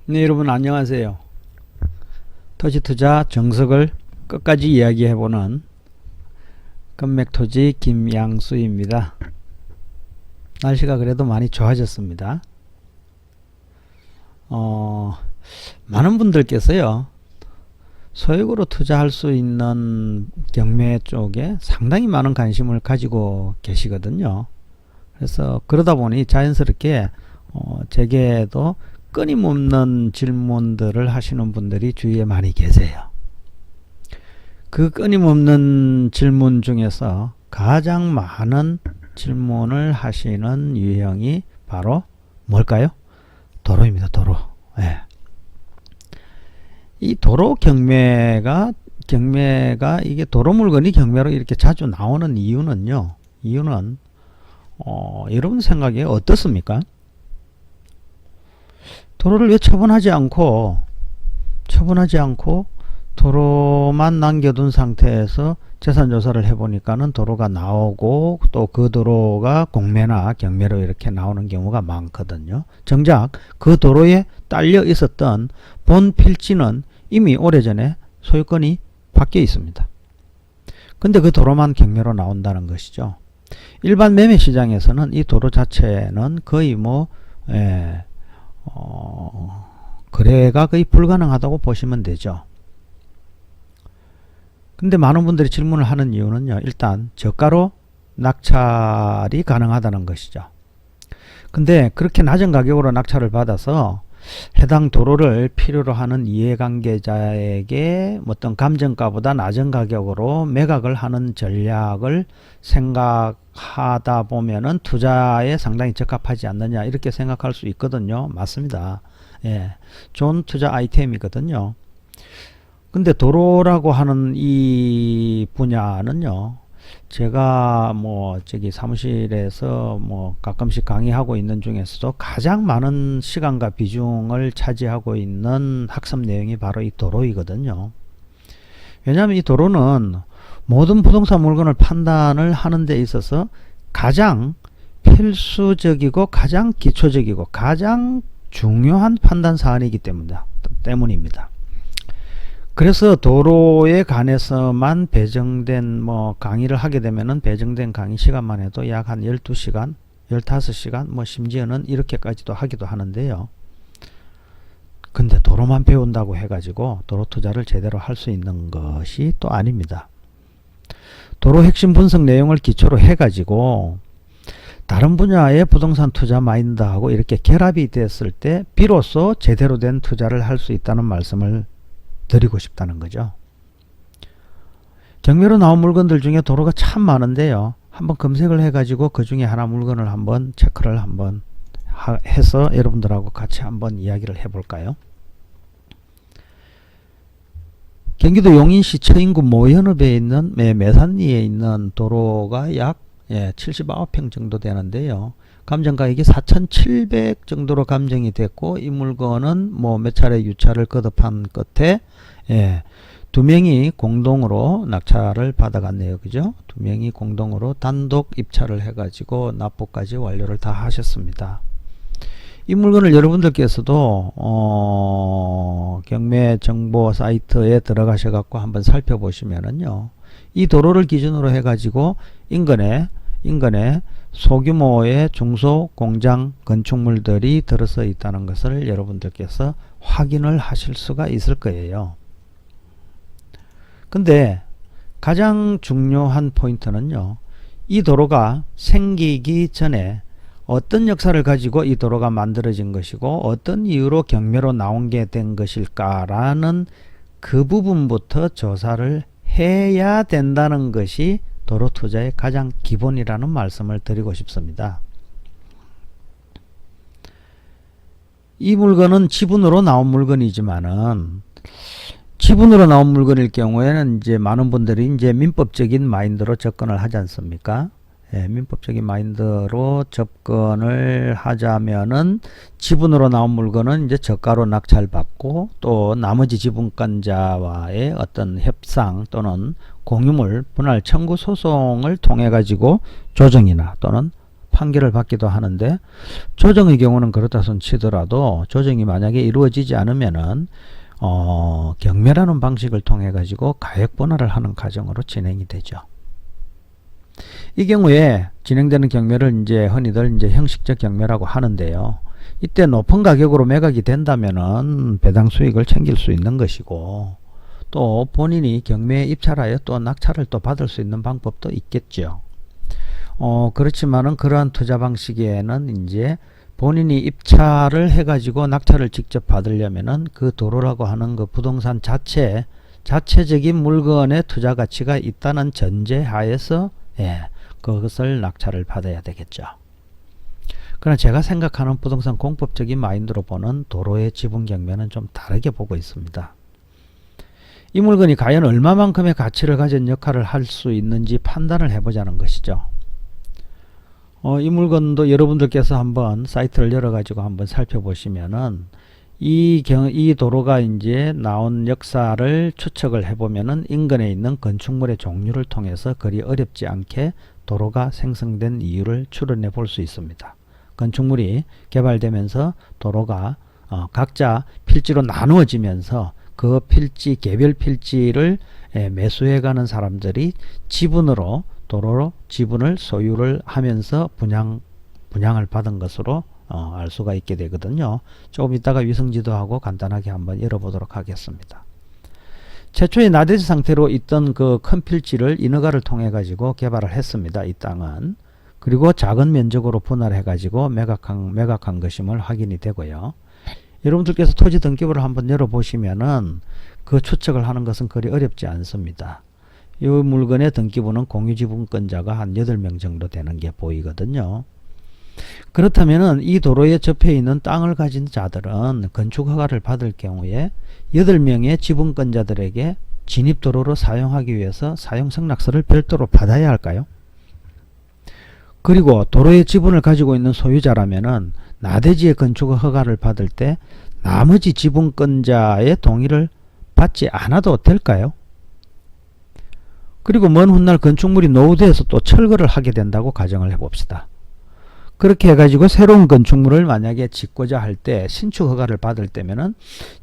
네, 여러분 안녕하세요. 토지투자 정석을 끝까지 이야기해보는 건맥토지 김양수입니다. 날씨가 그래도 많이 좋아졌습니다. 많은 분들께서요, 소액으로 투자할 수 있는 경매 쪽에 상당히 많은 관심을 가지고 계시거든요. 그래서 그러다 보니 자연스럽게 제게도 끊임없는 질문들을 하시는 분들이 주위에 많이 계세요. 그 끊임없는 질문 중에서 가장 많은 질문을 하시는 유형이 바로 뭘까요? 도로입니다. 도로. 네. 이 도로 경매가 이게 도로 물건이 경매로 이렇게 자주 나오는 이유는요. 여러분 생각에 어떻습니까? 도로를 왜 처분하지 않고 도로만 남겨둔 상태에서 재산조사를 해보니까는 도로가 나오고 또 그 도로가 공매나 경매로 이렇게 나오는 경우가 많거든요. 정작 그 도로에 딸려 있었던 본 필지는 이미 오래전에 소유권이 바뀌어 있습니다. 근데 그 도로만 경매로 나온다는 것이죠. 일반 매매 시장에서는 이 도로 자체는 거의 거래가 거의 불가능하다고 보시면 되죠. 근데 많은 분들이 질문을 하는 이유는요, 일단 저가로 낙찰이 가능하다는 것이죠. 근데 그렇게 낮은 가격으로 낙찰을 받아서 해당 도로를 필요로 하는 이해관계자에게 어떤 감정가보다 낮은 가격으로 매각을 하는 전략을 생각하다 보면은 투자에 상당히 적합하지 않느냐 이렇게 생각할 수 있거든요. 맞습니다. 예, 좋은 투자 아이템이거든요. 근데 도로라고 하는 이 분야는요, 제가 사무실에서 가끔씩 강의하고 있는 중에서도 가장 많은 시간과 비중을 차지하고 있는 학습 내용이 바로 이 도로이거든요. 왜냐하면 이 도로는 모든 부동산 물건을 판단을 하는 데 있어서 가장 필수적이고 가장 기초적이고 가장 중요한 판단 사안이기 때문입니다. 그래서 도로에 관해서만 배정된 강의를 하게 되면은 배정된 강의 시간만 해도 약 한 12시간, 15시간, 심지어는 이렇게까지도 하기도 하는데요. 근데 도로만 배운다고 해가지고 도로 투자를 제대로 할 수 있는 것이 또 아닙니다. 도로 핵심 분석 내용을 기초로 해가지고 다른 분야의 부동산 투자 마인드하고 이렇게 결합이 됐을 때 비로소 제대로 된 투자를 할 수 있다는 말씀을 드리고 싶다는 거죠. 경매로 나온 물건들 중에 도로가 참 많은데요. 한번 검색을 해가지고 그 중에 하나 물건을 한번 체크를 한번 해서 여러분들하고 같이 한번 이야기를 해볼까요? 경기도 용인시 처인구 모현읍에 있는 매산리에 있는 도로가 약 79평 정도 되는데요. 감정가액이 4,700 정도로 감정이 됐고, 이 물건은 몇 차례 유찰을 거듭한 끝에 두 명이 공동으로 낙찰을 받아갔네요. 그죠? 두 명이 공동으로 단독 입찰을 해가지고 납부까지 완료를 다 하셨습니다. 이 물건을 여러분들께서도 경매 정보 사이트에 들어가셔갖고 한번 살펴보시면은요, 이 도로를 기준으로 해가지고 인근에 소규모의 중소공장 건축물들이 들어서 있다는 것을 여러분들께서 확인을 하실 수가 있을 거예요. 근데 가장 중요한 포인트는요, 이 도로가 생기기 전에 어떤 역사를 가지고 이 도로가 만들어진 것이고 어떤 이유로 경매로 나온 게 된 것일까라는 그 부분부터 조사를 해야 된다는 것이 도로 투자의 가장 기본이라는 말씀을 드리고 싶습니다. 이 물건은 지분으로 나온 물건이지만은, 지분으로 나온 물건일 경우에는 이제 많은 분들이 이제 민법적인 마인드로 접근을 하지 않습니까? 민법적인 마인드로 접근을 하자면은 지분으로 나온 물건은 이제 저가로 낙찰받고 또 나머지 지분권자와의 어떤 협상 또는 공유물 분할 청구 소송을 통해 가지고 조정이나 또는 판결을 받기도 하는데, 조정의 경우는 그렇다 손 치더라도 조정이 만약에 이루어지지 않으면은 경매라는 방식을 통해 가지고 가액 분할을 하는 과정으로 진행이 되죠. 이 경우에 진행되는 경매를 이제 흔히들 이제 형식적 경매라고 하는데요. 이때 높은 가격으로 매각이 된다면은 배당 수익을 챙길 수 있는 것이고, 또 본인이 경매에 입찰하여 또 낙찰을 또 받을 수 있는 방법도 있겠죠. 그렇지만은 그러한 투자 방식에는 이제 본인이 입찰을 해가지고 낙찰을 직접 받으려면은 그 도로라고 하는 그 부동산 자체적인 물건의 투자 가치가 있다는 전제 하에서 그것을 낙찰을 받아야 되겠죠. 그러나 제가 생각하는 부동산 공법적인 마인드로 보는 도로의 지분 경매는 좀 다르게 보고 있습니다. 이 물건이 과연 얼마만큼의 가치를 가진 역할을 할 수 있는지 판단을 해보자는 것이죠. 이 물건도 여러분들께서 한번 사이트를 열어가지고 한번 살펴보시면은 이 도로가 이제 나온 역사를 추측을 해보면은 인근에 있는 건축물의 종류를 통해서 그리 어렵지 않게 도로가 생성된 이유를 추론해 볼 수 있습니다. 건축물이 개발되면서 도로가 각자 필지로 나누어지면서 그 필지, 개별 필지를 매수해 가는 사람들이 지분으로 도로 지분을 소유를 하면서 분양을 받은 것으로 알 수가 있게 되거든요. 조금 이따가 위성지도하고 간단하게 한번 열어보도록 하겠습니다. 최초에 나대지 상태로 있던 그 큰 필지를 인허가를 통해 가지고 개발을 했습니다. 이 땅은. 그리고 작은 면적으로 분할해 가지고 매각한 것임을 확인이 되고요. 여러분들께서 토지 등기부를 한번 열어보시면은 그 추측을 하는 것은 그리 어렵지 않습니다. 이 물건의 등기부는 공유지분권자가 한 8명 정도 되는 게 보이거든요. 그렇다면은 이 도로에 접해 있는 땅을 가진 자들은 건축허가를 받을 경우에 8명의 지분권자들에게 진입도로로 사용하기 위해서 사용승낙서를 별도로 받아야 할까요? 그리고 도로의 지분을 가지고 있는 소유자라면은 나대지의 건축허가를 받을 때 나머지 지분권자의 동의를 받지 않아도 될까요? 그리고 먼 훗날 건축물이 노후돼서 또 철거를 하게 된다고 가정을 해봅시다. 그렇게 해가지고 새로운 건축물을 만약에 짓고자 할 때 신축 허가를 받을 때면은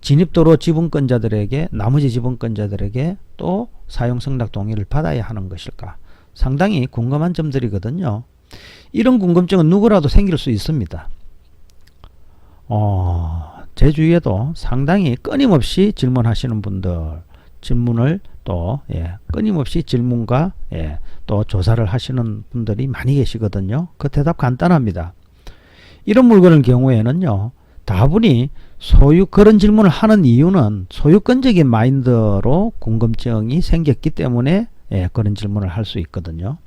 진입도로 지분권자들에게, 나머지 지분권자들에게 또 사용 승낙 동의를 받아야 하는 것일까? 상당히 궁금한 점들이거든요. 이런 궁금증은 누구라도 생길 수 있습니다. 제 주위에도 상당히 끊임없이 질문하시는 분들, 질문을 또 끊임없이 질문과 또 조사를 하시는 분들이 많이 계시거든요. 그 대답 간단합니다. 이런 물건의 경우에는요, 다분히 그런 질문을 하는 이유는 소유권적인 마인드로 궁금증이 생겼기 때문에 그런 질문을 할 수 있거든요.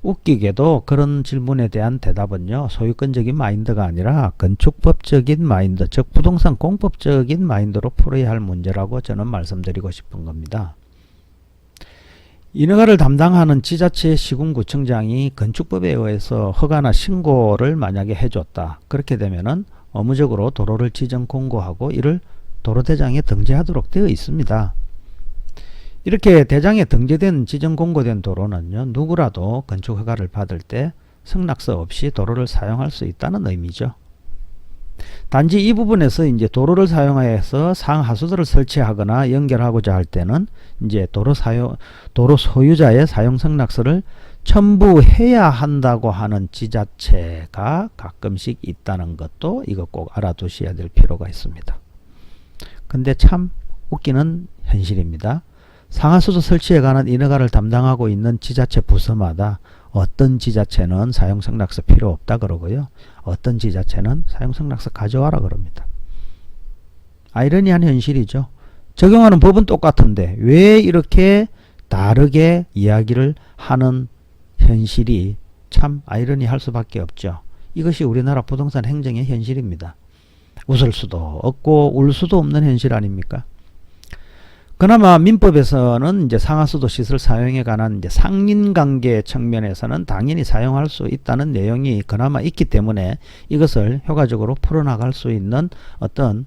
웃기게도 그런 질문에 대한 대답은요, 소유권적인 마인드가 아니라 건축법적인 마인드, 즉 부동산 공법적인 마인드로 풀어야 할 문제라고 저는 말씀드리고 싶은 겁니다. 인허가를 담당하는 지자체 시군구청장이 건축법에 의해서 허가나 신고를 만약에 해줬다. 그렇게 되면은 의무적으로 도로를 지정 공고하고 이를 도로대장에 등재하도록 되어 있습니다. 이렇게 대장에 등재된 지정 공고된 도로는요, 누구라도 건축 허가를 받을 때 승낙서 없이 도로를 사용할 수 있다는 의미죠. 단지 이 부분에서 이제 도로를 사용해서 상하수도를 설치하거나 연결하고자 할 때는 이제 도로 소유자의 사용 승낙서를 첨부해야 한다고 하는 지자체가 가끔씩 있다는 것도 이거 꼭 알아두셔야 될 필요가 있습니다. 근데 참 웃기는 현실입니다. 상하수도 설치에 관한 인허가를 담당하고 있는 지자체 부서마다 어떤 지자체는 사용승낙서 필요 없다 그러고요. 어떤 지자체는 사용승낙서 가져와라 그럽니다. 아이러니한 현실이죠. 적용하는 법은 똑같은데 왜 이렇게 다르게 이야기를 하는 현실이 참 아이러니할 수밖에 없죠. 이것이 우리나라 부동산 행정의 현실입니다. 웃을 수도 없고 울 수도 없는 현실 아닙니까? 그나마 민법에서는 이제 상하수도 시설 사용에 관한 이제 상인관계 측면에서는 당연히 사용할 수 있다는 내용이 그나마 있기 때문에 이것을 효과적으로 풀어나갈 수 있는 어떤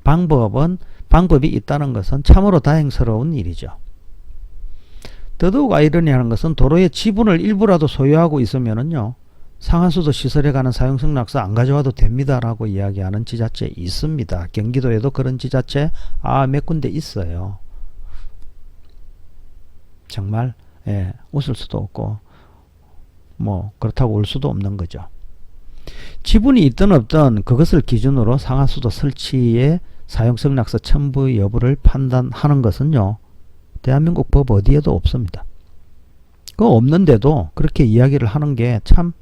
방법이 있다는 것은 참으로 다행스러운 일이죠. 더더욱 아이러니한 것은 도로의 지분을 일부라도 소유하고 있으면은요, 상하수도 시설에 관한 사용승낙서 안 가져와도 됩니다라고 이야기하는 지자체 있습니다. 경기도에도 그런 지자체 몇 군데 있어요. 정말 웃을 수도 없고 뭐 그렇다고 울 수도 없는 거죠. 지분이 있든 없든 그것을 기준으로 상하수도 설치의 사용승낙서 첨부 여부를 판단하는 것은요, 대한민국 법 어디에도 없습니다. 그거 없는데도 그렇게 이야기를 하는 게 참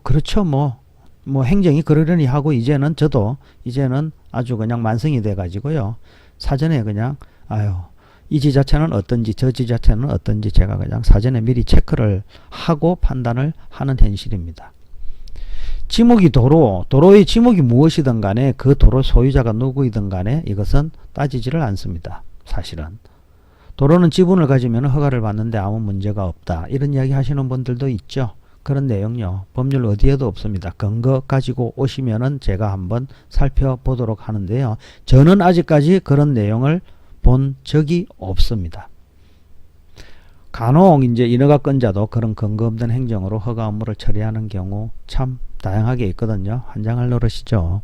그렇죠. 행정이 그러려니 하고 이제는 아주 그냥 만성이 돼 가지고요, 사전에 그냥 이 지자체는 어떤지 저 지자체는 어떤지 제가 그냥 사전에 미리 체크를 하고 판단을 하는 현실입니다. 지목이 도로의 지목이 무엇이든 간에 그 도로 소유자가 누구이든 간에 이것은 따지지를 않습니다. 사실은 도로는 지분을 가지면 허가를 받는데 아무 문제가 없다, 이런 이야기 하시는 분들도 있죠. 그런 내용요, 법률 어디에도 없습니다. 근거 가지고 오시면은 제가 한번 살펴보도록 하는데요, 저는 아직까지 그런 내용을 본 적이 없습니다. 간혹 이제 인허가권자도 그런 근거 없는 행정으로 허가 업무를 처리하는 경우 참 다양하게 있거든요. 환장할 노릇이죠.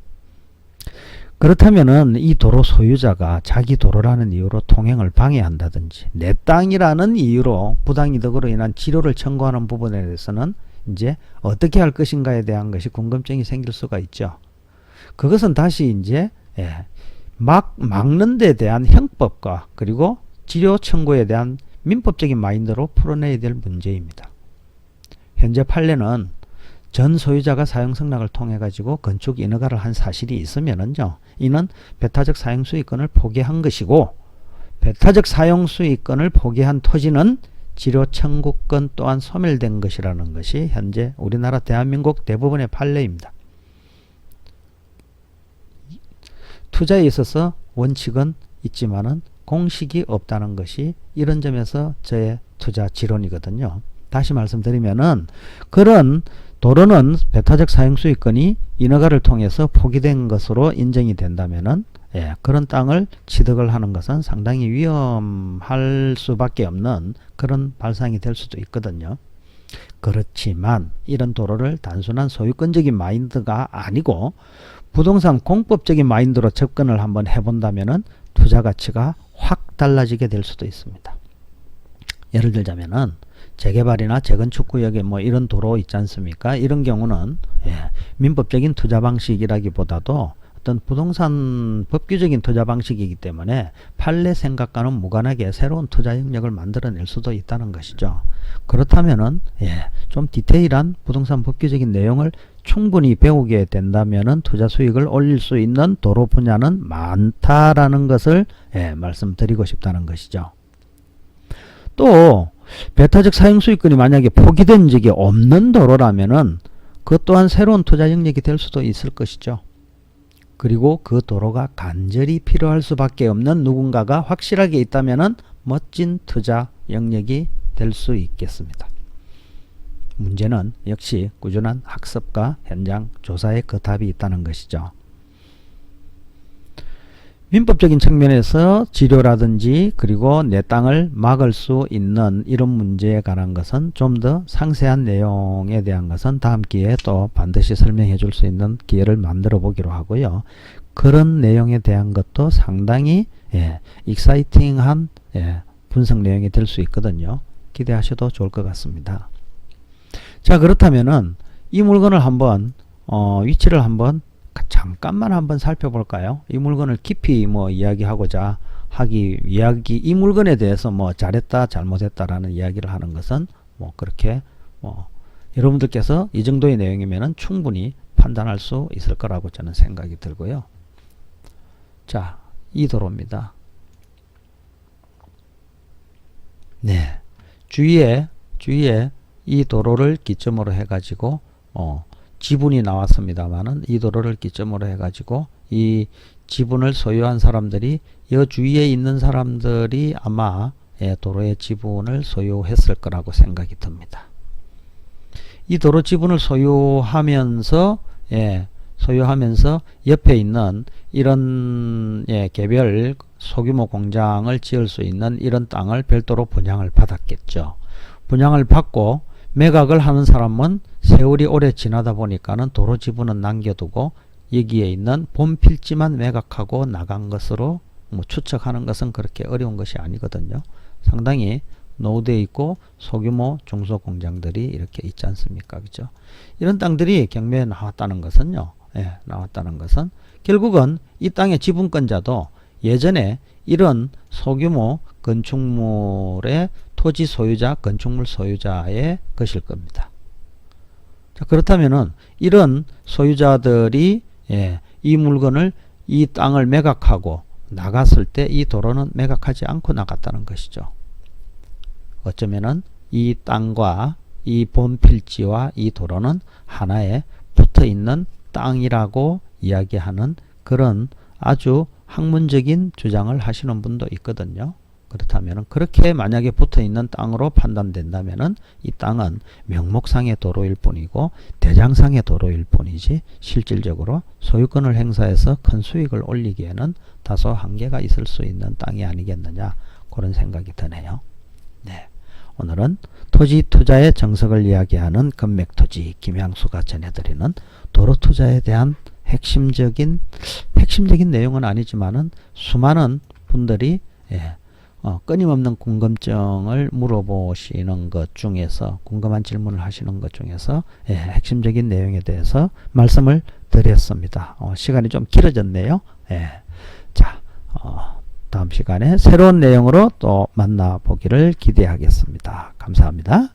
그렇다면은 이 도로 소유자가 자기 도로라는 이유로 통행을 방해한다든지 내 땅이라는 이유로 부당이득으로 인한 치료를 청구하는 부분에 대해서는 이제 어떻게 할 것인가에 대한 것이 궁금증이 생길 수가 있죠. 그것은 다시 이제 막는 데 대한 형법과 그리고 치료 청구에 대한 민법적인 마인드로 풀어내야 될 문제입니다. 현재 판례는 전 소유자가 사용 승낙을 통해 가지고 건축 인허가를 한 사실이 있으면은요, 이는 배타적 사용 수익권을 포기한 것이고, 배타적 사용 수익권을 포기한 토지는 지료 청구권 또한 소멸된 것이라는 것이 현재 우리나라 대한민국 대부분의 판례입니다. 투자에 있어서 원칙은 있지만은 공식이 없다는 것이 이런 점에서 저의 투자 지론이거든요. 다시 말씀드리면은 그런 도로는 배타적 사용수익권이 인허가를 통해서 포기된 것으로 인정이 된다면은 그런 땅을 취득을 하는 것은 상당히 위험할 수밖에 없는 그런 발상이 될 수도 있거든요. 그렇지만 이런 도로를 단순한 소유권적인 마인드가 아니고 부동산 공법적인 마인드로 접근을 한번 해본다면은 투자 가치가 확 달라지게 될 수도 있습니다. 예를 들자면은 재개발이나 재건축 구역에 이런 도로 있지 않습니까? 이런 경우는 민법적인 투자 방식이라기보다도 어떤 부동산 법규적인 투자 방식이기 때문에 판례 생각과는 무관하게 새로운 투자 영역을 만들어낼 수도 있다는 것이죠. 그렇다면은 좀 디테일한 부동산 법규적인 내용을 충분히 배우게 된다면은 투자 수익을 올릴 수 있는 도로 분야는 많다라는 것을 말씀드리고 싶다는 것이죠. 또 배타적 사용 수익권이 만약에 포기된 적이 없는 도로라면은 그것 또한 새로운 투자 영역이 될 수도 있을 것이죠. 그리고 그 도로가 간절히 필요할 수밖에 없는 누군가가 확실하게 있다면은 멋진 투자 영역이 될 수 있겠습니다. 문제는 역시 꾸준한 학습과 현장 조사에 그 답이 있다는 것이죠. 민법적인 측면에서 지료라든지 그리고 내 땅을 막을 수 있는 이런 문제에 관한 것은 좀 더 상세한 내용에 대한 것은 다음 기회에 또 반드시 설명해 줄 수 있는 기회를 만들어 보기로 하고요. 그런 내용에 대한 것도 상당히 익사이팅한 분석 내용이 될 수 있거든요. 기대하셔도 좋을 것 같습니다. 자, 그렇다면은 이 물건을 한번 위치를 한번 잠깐만 한번 살펴볼까요? 이 물건을 깊이 이야기하고자 이 물건에 대해서 잘했다 잘못했다라는 이야기를 하는 것은 그렇게 여러분들께서 이 정도의 내용이면은 충분히 판단할 수 있을 거라고 저는 생각이 들고요. 자, 이 도로입니다. 네, 주위에 이 도로를 기점으로 해가지고 지분이 나왔습니다만은 이 도로를 기점으로 해가지고 이 지분을 소유한 사람들이 이 주위에 있는 사람들이 아마 도로의 지분을 소유했을 거라고 생각이 듭니다. 이 도로 지분을 소유하면서 옆에 있는 이런 개별 소규모 공장을 지을 수 있는 이런 땅을 별도로 분양을 받았겠죠. 분양을 받고 매각을 하는 사람은 세월이 오래 지나다 보니까는 도로 지분은 남겨두고 여기에 있는 본 필지만 매각하고 나간 것으로 추측하는 것은 그렇게 어려운 것이 아니거든요. 상당히 노후되어 있고 소규모 중소공장들이 이렇게 있지 않습니까? 그죠? 이런 땅들이 경매에 나왔다는 것은요. 나왔다는 것은 결국은 이 땅의 지분권자도 예전에 이런 소규모 건축물의 토지 소유자, 건축물 소유자의 것일 겁니다. 자, 그렇다면은 이런 소유자들이 이 물건을 이 땅을 매각하고 나갔을 때 이 도로는 매각하지 않고 나갔다는 것이죠. 어쩌면은 이 땅과 이 본필지와 이 도로는 하나에 붙어 있는 땅이라고 이야기하는 그런 아주 학문적인 주장을 하시는 분도 있거든요. 그렇다면 그렇게 만약에 붙어 있는 땅으로 판단된다면 이 땅은 명목상의 도로일 뿐이고 대장상의 도로일 뿐이지 실질적으로 소유권을 행사해서 큰 수익을 올리기에는 다소 한계가 있을 수 있는 땅이 아니겠느냐, 그런 생각이 드네요. 네, 오늘은 토지 투자의 정석을 이야기하는 건맥토지 김향수가 전해드리는 도로 투자에 대한 핵심적인 내용은 아니지만은 수많은 분들이 끊임없는 궁금증을 물어보시는 것 중에서, 궁금한 질문을 하시는 것 중에서 핵심적인 내용에 대해서 말씀을 드렸습니다. 시간이 좀 길어졌네요. 자, 다음 시간에 새로운 내용으로 또 만나보기를 기대하겠습니다. 감사합니다.